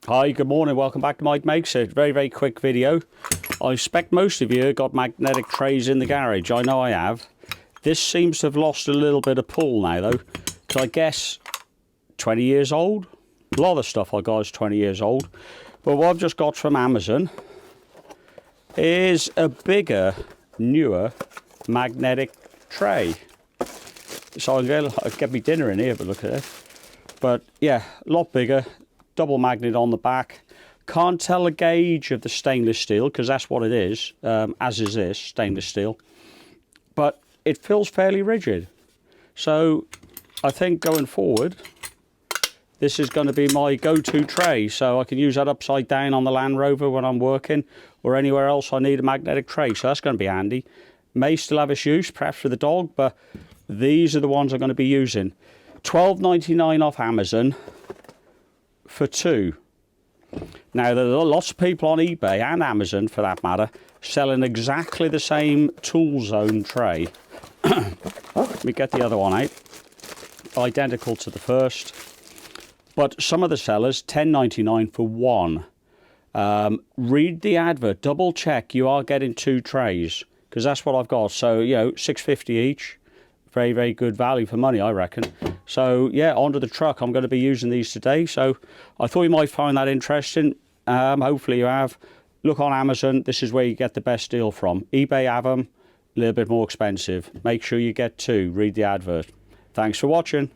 Hi, good morning, welcome back to Mike Makes It. Very quick video. I expect most of you got magnetic trays in the garage. I know I have. This seems to have lost a little bit of pull now though, because I guess 20 years old. A lot of the stuff I got is 20 years old. But what I've just got from Amazon is a bigger, newer magnetic tray. So I'll get me dinner in here, but look at it. But yeah, a lot bigger. Double magnet on the back. Can't tell the gauge of the stainless steel because that's what it is, as is this stainless steel, but it feels fairly rigid. So I think going forward this is going to be my go-to tray, so I can use that upside down on the Land Rover when I'm working or anywhere else I need a magnetic tray, so that's going to be handy. May still have its use, perhaps for the dog, but these are the ones I'm going to be using. $12.99 off Amazon for two. Now there are lots of people on eBay and Amazon for that matter selling exactly the same Toolzone tray. Let me get the other one out. Identical to the first, but some of the sellers $10.99 for one. Read the advert, double check you are getting two trays, because that's what I've got. So you know, $6.50 each. Very good value for money, I reckon. So yeah, onto the truck. I'm going to be using these today, so I thought you might find that interesting. Hopefully you have. Look on Amazon, this is where you get the best deal from. eBay have them, a little bit more expensive. Make sure you get two, read the advert. Thanks for watching.